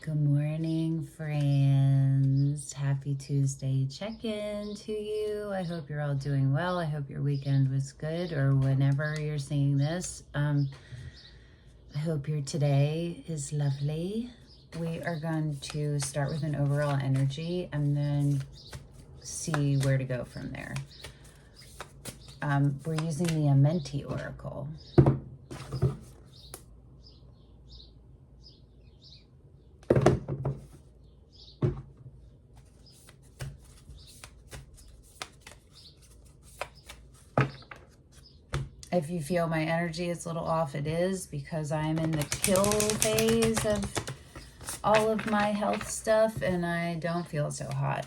Good morning, friends. Happy Tuesday check-in to you. I hope you're all doing well. I hope your weekend was good, or whenever you're seeing this. I hope your today is lovely. We are going to start with an overall energy and then see where to go from there. We're using the Amenti Oracle. If you feel my energy is a little off, it is because I'm in the kill phase of all of my health stuff and I don't feel so hot.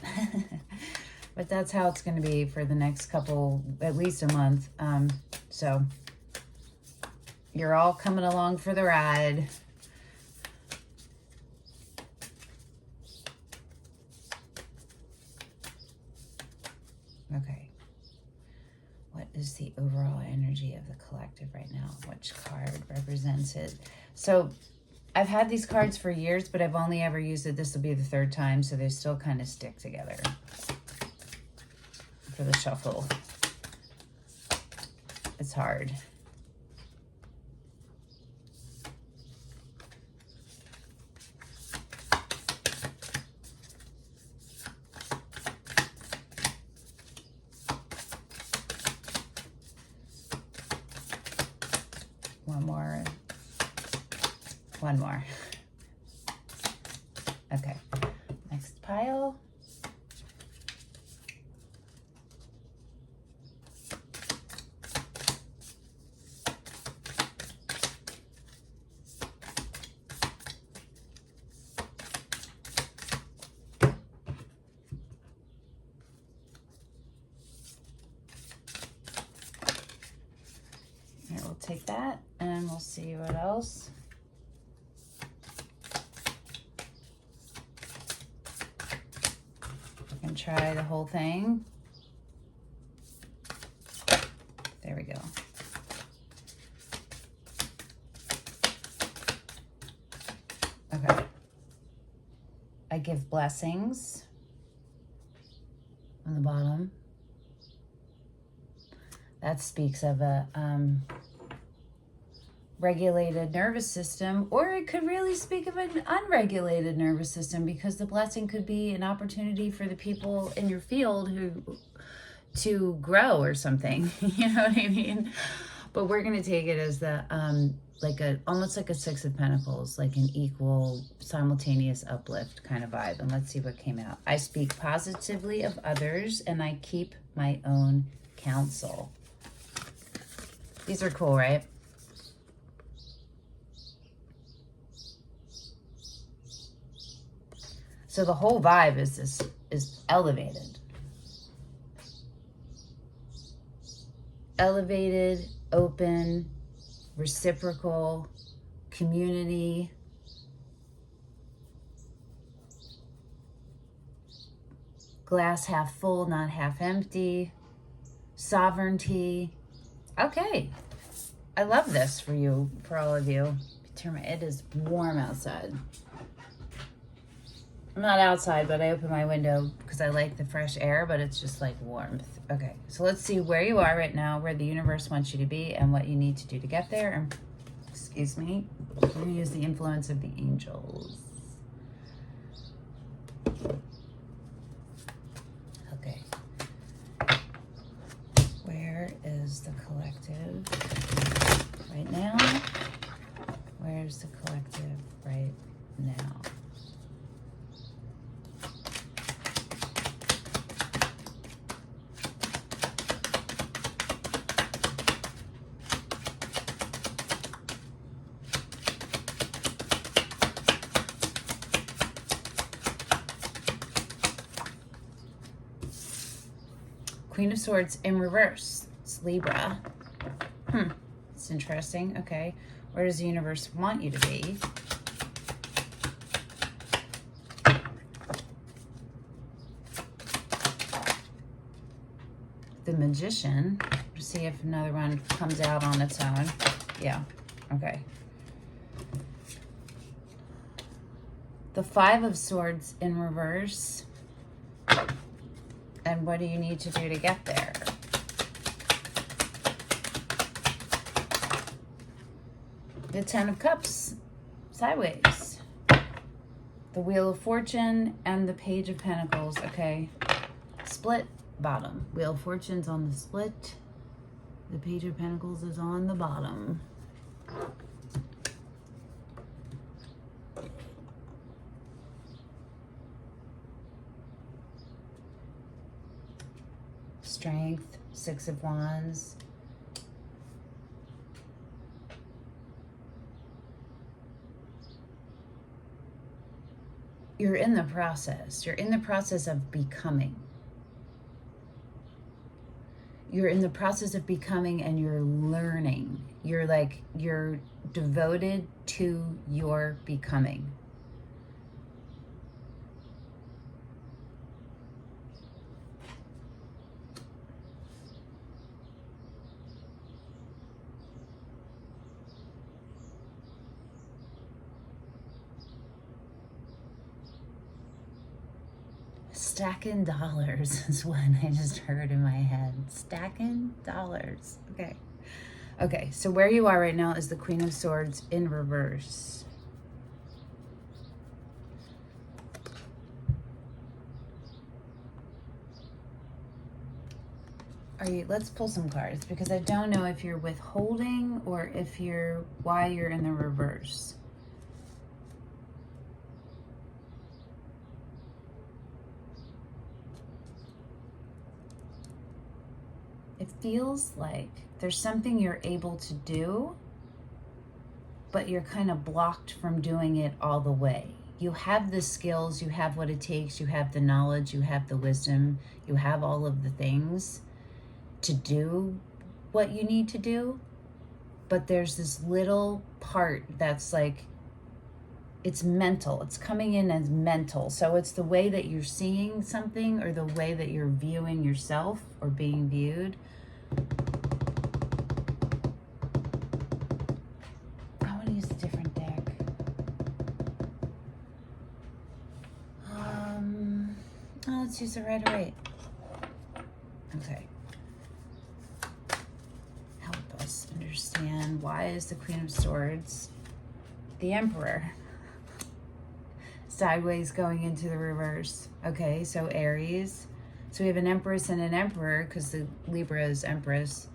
But that's how it's going to be for the next couple, at least a month. So you're all coming along for the ride. Okay. What is the overall energy of the collective right now? Which card represents it? So I've had these cards for years, but I've only ever used it. This will be the third time, so they still kind of stick together for the shuffle. It's hard. One more. Okay, next pile. Here, we'll take that and we'll see what else. Try the whole thing. There we go. Okay. I give blessings on the bottom. That speaks of a regulated nervous system, or it could really speak of an unregulated nervous system, because the blessing could be an opportunity for the people in your field to grow or something. You know what I mean? But we're going to take it as the almost like a Six of Pentacles, like an equal simultaneous uplift kind of vibe. And let's see what came out. I speak positively of others and I keep my own counsel. These are cool, right? So the whole vibe is elevated. Elevated, open, reciprocal, community. Glass half full, not half empty. Sovereignty. Okay. I love this for you, for all of you. It is warm outside. I'm not outside, but I open my window because I like the fresh air, but it's just like warmth. Okay, so let's see where you are right now, where the universe wants you to be, and what you need to do to get there. And excuse me, we're going to use the influence of the angels. Okay. Where is the collective right now? Where's the collective right now? Queen of Swords in reverse. It's Libra. It's interesting. Okay. Where does the universe want you to be? The Magician. Let's see if another one comes out on its own. Yeah. Okay. the Five of Swords in reverse. And what do you need to do to get there? The Ten of Cups, sideways. The Wheel of Fortune and the Page of Pentacles. Okay, split bottom. Wheel of Fortune's on the split. The Page of Pentacles is on the bottom. Strength, Six of Wands. You're in the process. You're in the process of becoming. You're in the process of becoming and you're learning. You're devoted to your becoming. Stacking dollars is what I just heard in my head. Stacking dollars. Okay. Okay, so where you are right now is the Queen of Swords in reverse. Let's pull some cards because I don't know if you're withholding or if why you're in the reverse. It feels like there's something you're able to do, but you're kind of blocked from doing it all the way. You have the skills, you have what it takes, you have the knowledge, you have the wisdom, you have all of the things to do what you need to do, but there's this little part that's like, it's mental. It's coming in as mental. So it's the way that you're seeing something or the way that you're viewing yourself or being viewed. I want to use a different deck. Let's use the Rider-Waite. Okay. Help us understand, why is the Queen of Swords the Emperor sideways going into the reverse? Okay, so Aries. So we have an Empress and an Emperor because the Libra is Empress.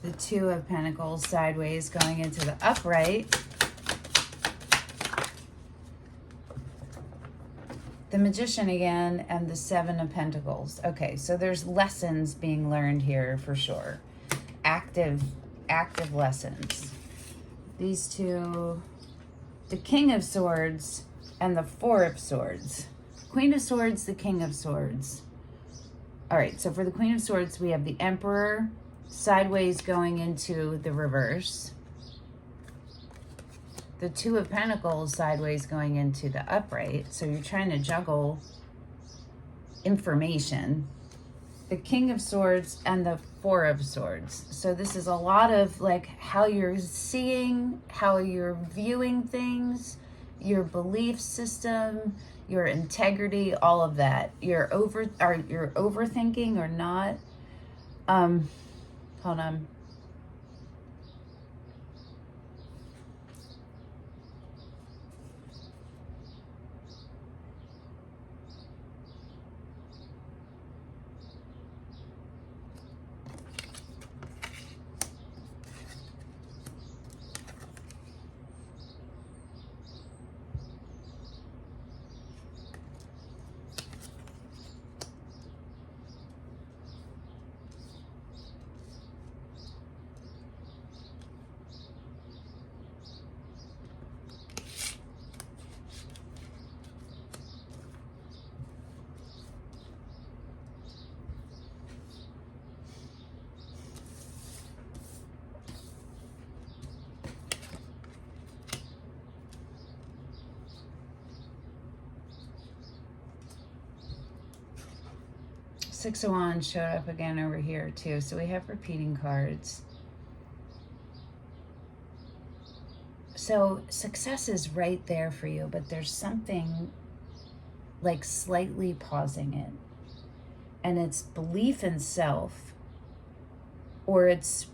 The Two of Pentacles sideways going into the upright. The Magician again, and the Seven of Pentacles. Okay, so there's lessons being learned here for sure. Active lessons. These two, the King of Swords and the Four of Swords. Queen of Swords, the King of Swords. All right, so for the Queen of Swords, we have the Emperor sideways going into the reverse. The Two of Pentacles sideways going into the upright. So you're trying to juggle information. The King of Swords and the Four of Swords. So this is a lot of like how you're seeing, how you're viewing things, your belief system, your integrity, all of that. You're overthinking or not. Hold on. Six of Wands showed up again over here too. So we have repeating cards. So success is right there for you, but there's something like slightly pausing it. And it's belief in self, or it's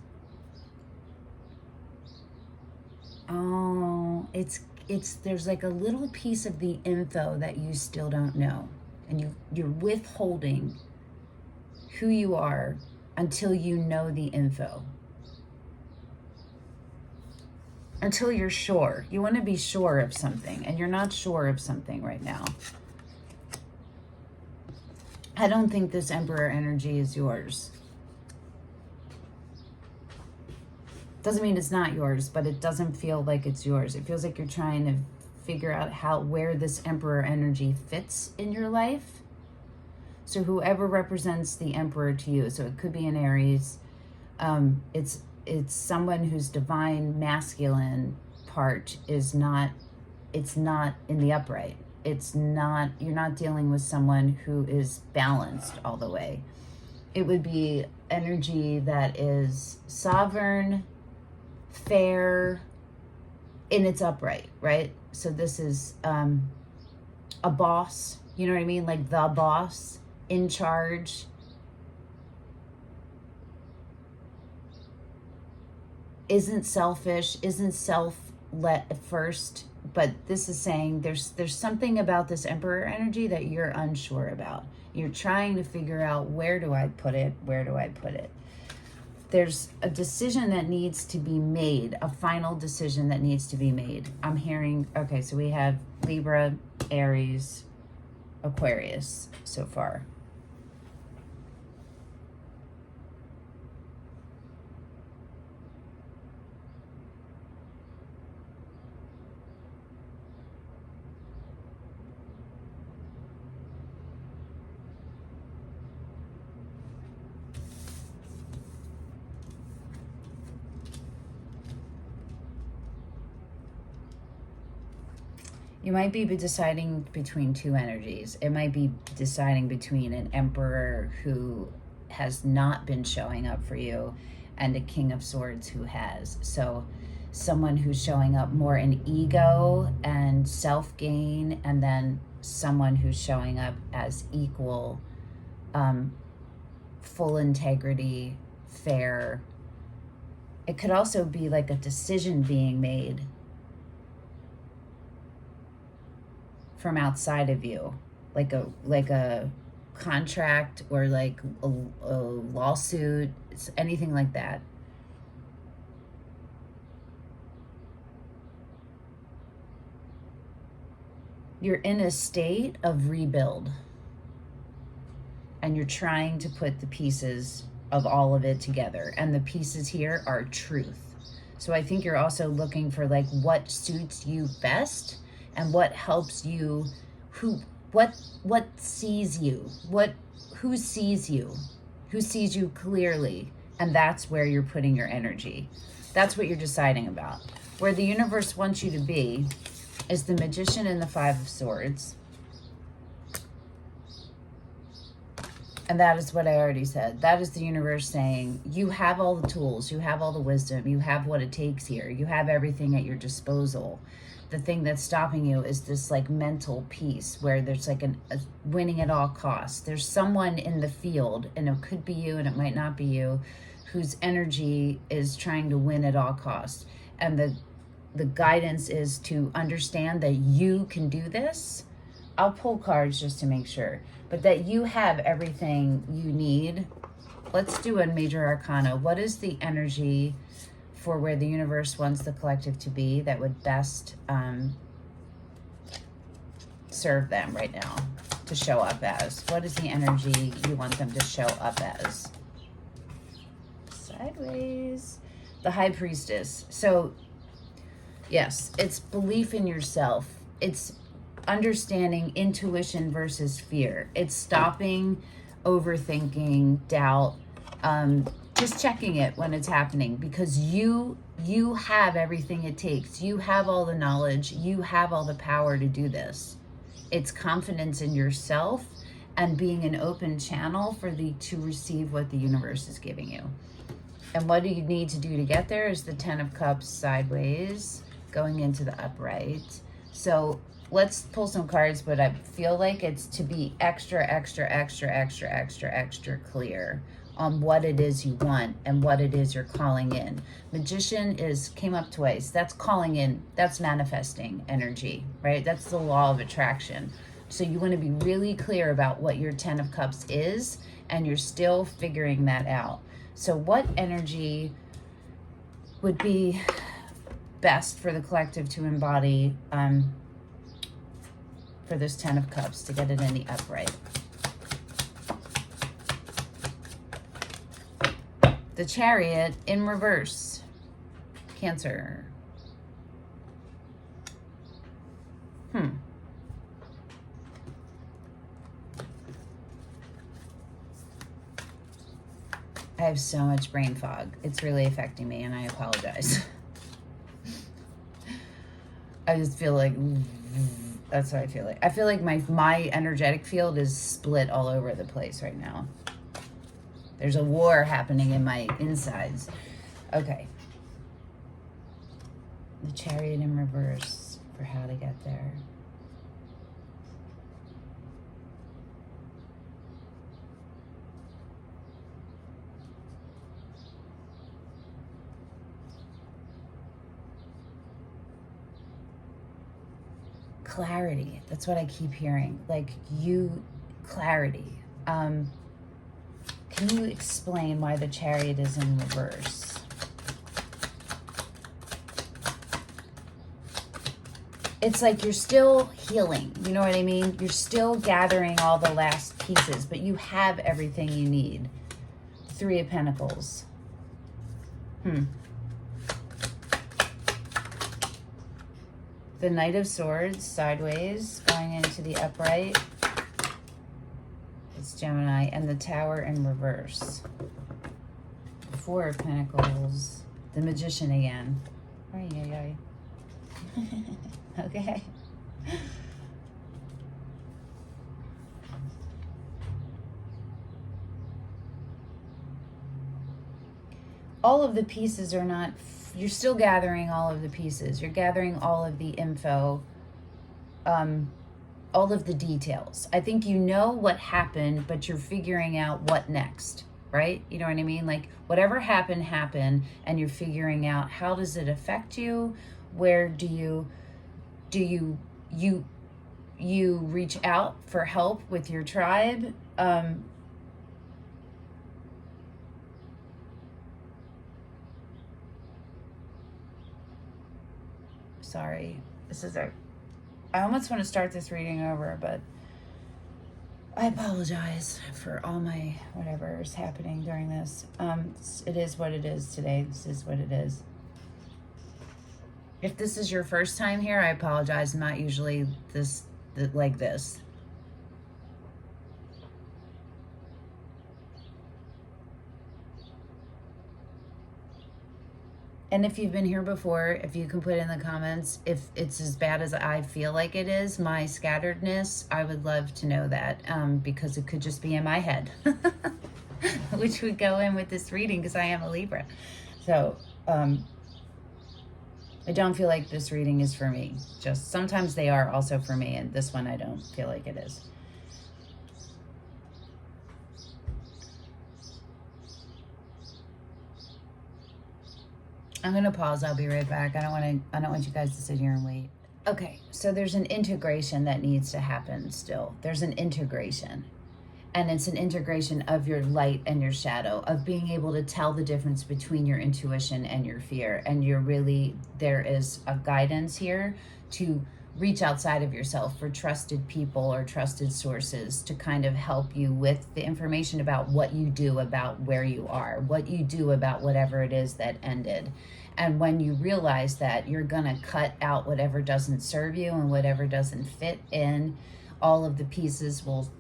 there's like a little piece of the info that you still don't know, and you're withholding who you are until you know the info, until you're sure. You want to be sure of something, and you're not sure of something right now. I don't think this Emperor energy is yours. Doesn't mean it's not yours, but it doesn't feel like it's yours. It feels like you're trying to figure out where this Emperor energy fits in your life. So whoever represents the Emperor to you, so it could be an Aries, it's someone whose divine masculine part is not, it's not in the upright. It's not, you're not dealing with someone who is balanced all the way. It would be energy that is sovereign, fair, in its upright, right? So this is a boss, you know what I mean? Like the boss, in charge. Isn't selfish, isn't self-let at first, but this is saying there's something about this Emperor energy that you're unsure about. You're trying to figure out, where do I put it? Where do I put it? There's a decision that needs to be made, a final decision that needs to be made. I'm hearing, okay, so we have Libra, Aries, Aquarius so far. You might be deciding between two energies. It might be deciding between an Emperor who has not been showing up for you and a King of Swords who has. So someone who's showing up more in ego and self-gain, and then someone who's showing up as equal, full integrity, fair. It could also be like a decision being made from outside of you, like a contract, or like a lawsuit. It's anything like that. You're in a state of rebuild, and you're trying to put the pieces of all of it together, and the pieces here are truth. So I think you're also looking for like what suits you best, and what helps you, what sees you, who sees you clearly, and that's where you're putting your energy. That's what you're deciding about. Where the universe wants you to be is the Magician and the Five of Swords. And that is what I already said. That is the universe saying, you have all the tools, you have all the wisdom, you have what it takes here, you have everything at your disposal. The thing that's stopping you is this like mental piece where there's like a winning at all costs. There's someone in the field, and it could be you and it might not be you, whose energy is trying to win at all costs. And the guidance is to understand that you can do this. I'll pull cards just to make sure, but that you have everything you need. Let's do a major arcana. What is the energy for where the universe wants the collective to be that would best serve them right now to show up as? What is the energy you want them to show up as? Sideways. The High Priestess. So yes, it's belief in yourself. It's understanding intuition versus fear. It's stopping overthinking, doubt, just checking it when it's happening, because you have everything it takes. You have all the knowledge. You have all the power to do this. It's confidence in yourself and being an open channel to receive what the universe is giving you. And what do you need to do to get there is the 10 of Cups sideways going into the upright. So let's pull some cards, but I feel like it's to be extra, extra, extra, extra, extra, extra clear on what it is you want and what it is you're calling in. Magician came up twice. That's calling in, that's manifesting energy, right? That's the law of attraction. So you want to be really clear about what your 10 of Cups is, and you're still figuring that out. So what energy would be best for the collective to embody for this 10 of Cups to get it in the upright? The Chariot in reverse. Cancer. I have so much brain fog. It's really affecting me, and I apologize. I just feel like that's what I feel like. I feel like my energetic field is split all over the place right now. There's a war happening in my insides. Okay. The Chariot in reverse for how to get there. Clarity. That's what I keep hearing. Like clarity. Can you explain why the Chariot is in reverse? It's like you're still healing. You know what I mean? You're still gathering all the last pieces, but you have everything you need. 3 of Pentacles. The Knight of Swords sideways going into the upright. It's Gemini. And the Tower in reverse. 4 of Pentacles. The Magician again. Okay. All of the pieces are not... You're still gathering all of the pieces. You're gathering all of the info, all of the details. I think you know what happened, but you're figuring out what next, right? You know what I mean? Like whatever happened, and you're figuring out how does it affect you? Where do you reach out for help with your tribe? Sorry, I almost want to start this reading over, but I apologize for all my whatever is happening during this. It is what it is today. This is what it is. If this is your first time here, I apologize. I'm not usually like this. And if you've been here before, if you can put in the comments, if it's as bad as I feel like it is, my scatteredness, I would love to know that, because it could just be in my head, which would go in with this reading because I am a Libra. So I don't feel like this reading is for me. Just sometimes they are also for me, and this one I don't feel like it is. I'm going to pause. I'll be right back. I don't want you guys to sit here and wait. Okay, so there's an integration that needs to happen still. There's an integration. And it's an integration of your light and your shadow, of being able to tell the difference between your intuition and your fear. And there is a guidance here to reach outside of yourself for trusted people or trusted sources to kind of help you with the information about what you do about where you are, what you do about whatever it is that ended. And when you realize that, you're going to cut out whatever doesn't serve you and whatever doesn't fit in. All of the pieces will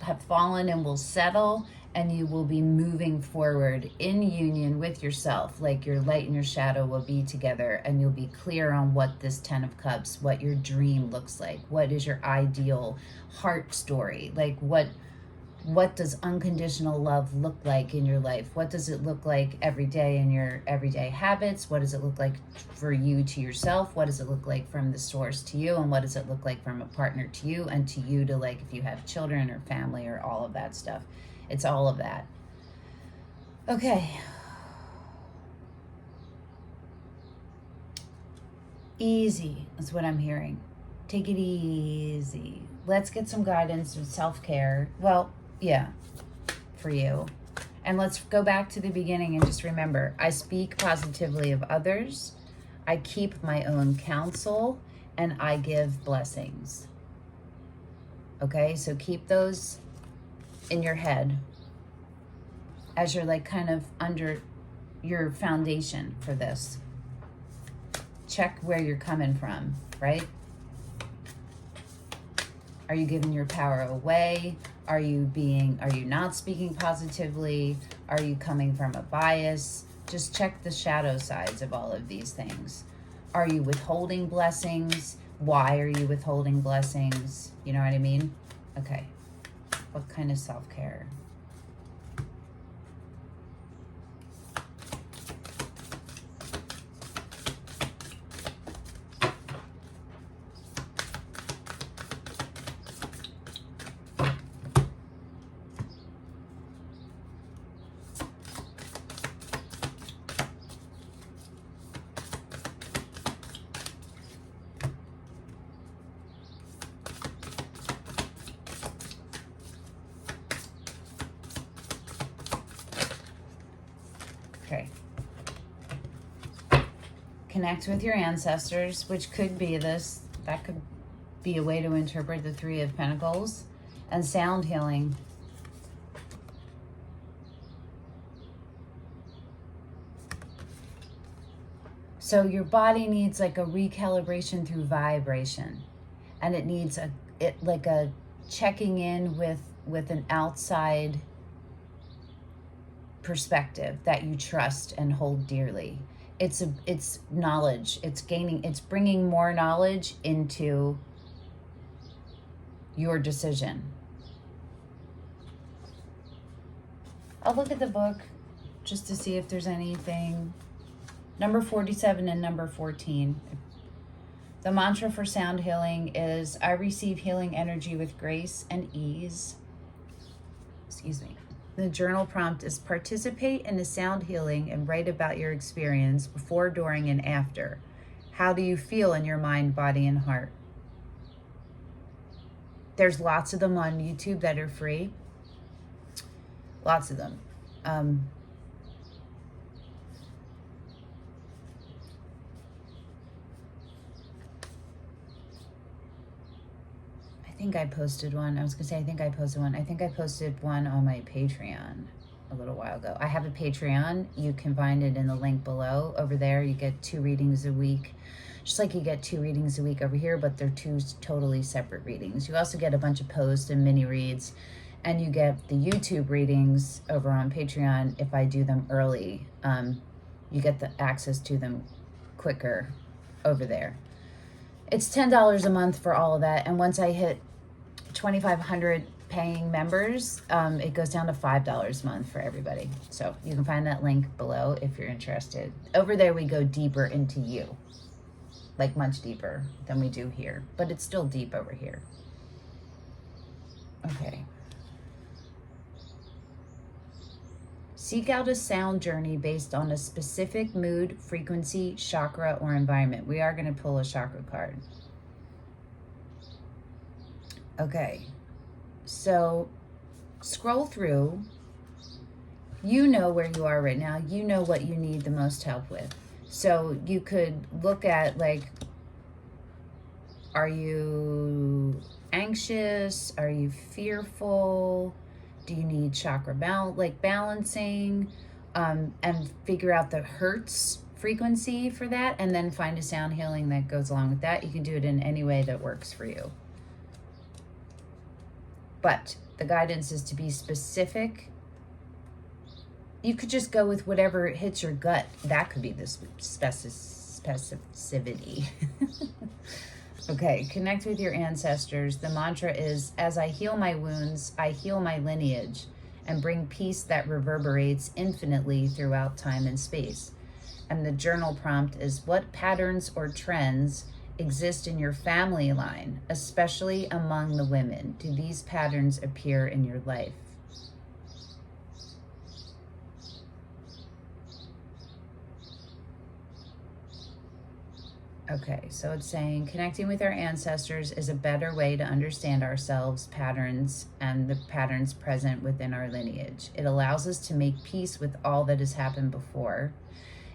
have fallen and will settle, and you will be moving forward in union with yourself. Like your light and your shadow will be together, and you'll be clear on what this 10 of Cups, what your dream looks like. What is your ideal heart story? Like what What does unconditional love look like in your life? What does it look like every day in your everyday habits? What does it look like for you to yourself? What does it look like from the source to you? And what does it look like from a partner to you, and to you to, like, if you have children or family or all of that stuff? It's all of that. Okay. Easy is what I'm hearing. Take it easy. Let's get some guidance with self-care. Well, yeah, for you. And let's go back to the beginning and just remember, I speak positively of others. I keep my own counsel, and I give blessings. Okay, so keep those in your head as you're, like, kind of under your foundation for this. Check where you're coming from, right? Are you giving your power away? Are you not speaking positively? Are you coming from a bias? Just check the shadow sides of all of these things. Are you withholding blessings? Why are you withholding blessings? You know what I mean? Okay. What kind of self-care? Okay. Connect with your ancestors, which could be this. That could be a way to interpret the Three of Pentacles. And sound healing. So your body needs, like, a recalibration through vibration. And it needs like a checking in with an outside perspective that you trust and hold dearly. It's knowledge. It's bringing more knowledge into your decision. I'll look at the book just to see if there's anything. Number 47 and number 14. The mantra for sound healing is, I receive healing energy with grace and ease. Excuse me. The journal prompt is, participate in a sound healing and write about your experience before, during, and after. How do you feel in your mind, body, and heart? There's lots of them on YouTube that are free. Lots of them. I think I posted one. I was going to say, I think I posted one. I think I posted one on my Patreon a little while ago. I have a Patreon. You can find it in the link below. Over there, you get 2 readings a week. Just like you get 2 readings a week over here, but they're 2 totally separate readings. You also get a bunch of posts and mini reads. And you get the YouTube readings over on Patreon if I do them early. You get the access to them quicker over there. It's $10 a month for all of that. And once I hit 2,500 paying members, it goes down to $5 a month for everybody. So you can find that link below if you're interested. Over there, we go deeper into you, like much deeper than we do here, but it's still deep over here. Okay. Seek out a sound journey based on a specific mood, frequency, chakra, or environment. We are going to pull a chakra card. Okay, so scroll through. You know where you are right now. You know what you need the most help with. So you could look at, like, are you anxious? Are you fearful? Do you need chakra balancing? And figure out the hertz frequency for that, and then find a sound healing that goes along with that. You can do it in any way that works for you. But the guidance is to be specific. You could just go with whatever hits your gut. That could be the specificity. Okay, connect with your ancestors. The mantra is, as I heal my wounds, I heal my lineage and bring peace that reverberates infinitely throughout time and space. And the journal prompt is, what patterns or trends exist in your family line, especially among the women? Do these patterns appear in your life? Okay, so it's saying connecting with our ancestors is a better way to understand ourselves, patterns, and the patterns present within our lineage. It allows us to make peace with all that has happened before.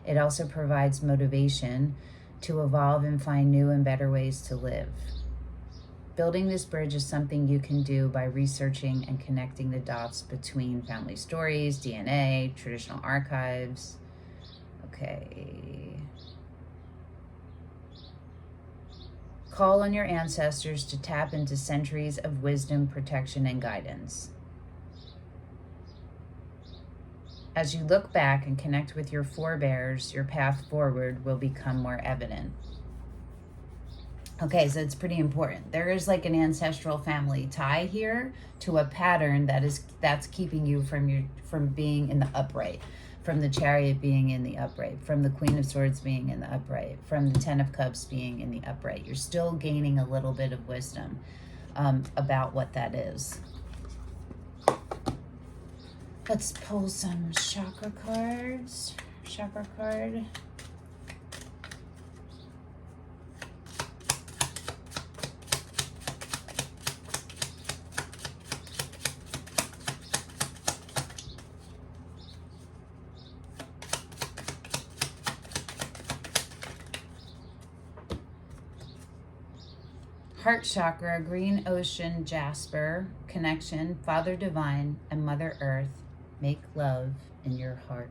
It also provides motivation to evolve and find new and better ways to live. Building this bridge is something you can do by researching and connecting the dots between family stories, DNA, traditional archives. Okay. Call on your ancestors to tap into centuries of wisdom, protection, and guidance. As you look back and connect with your forebears, your path forward will become more evident. Okay, so it's pretty important. There is like an ancestral family tie here to a pattern that's keeping you from being in the upright, from the Chariot being in the upright, from the Queen of Swords being in the upright, from the Ten of Cups being in the upright. You're still gaining a little bit of wisdom about what that is. Let's pull some chakra cards. Chakra card. Heart chakra, green ocean jasper, connection, Father Divine, and Mother Earth. Make love in your heart.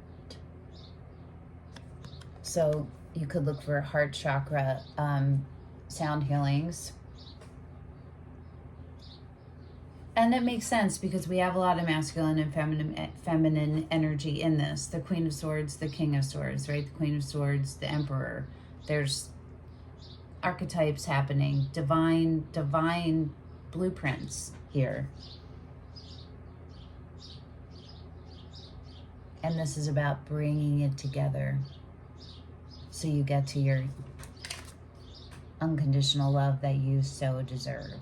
So you could look for heart chakra sound healings. And it makes sense because we have a lot of masculine and feminine energy in this. The Queen of Swords, the King of Swords, right? The Queen of Swords, the Emperor. There's archetypes happening, divine blueprints here. And this is about bringing it together so you get to your unconditional love that you so deserve.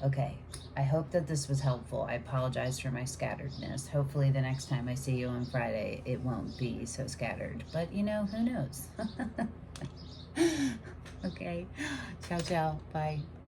Okay, I hope that this was helpful. I apologize for my scatteredness. Hopefully the next time I see you on Friday, it won't be so scattered. But you know, who knows? Okay, ciao, ciao, bye.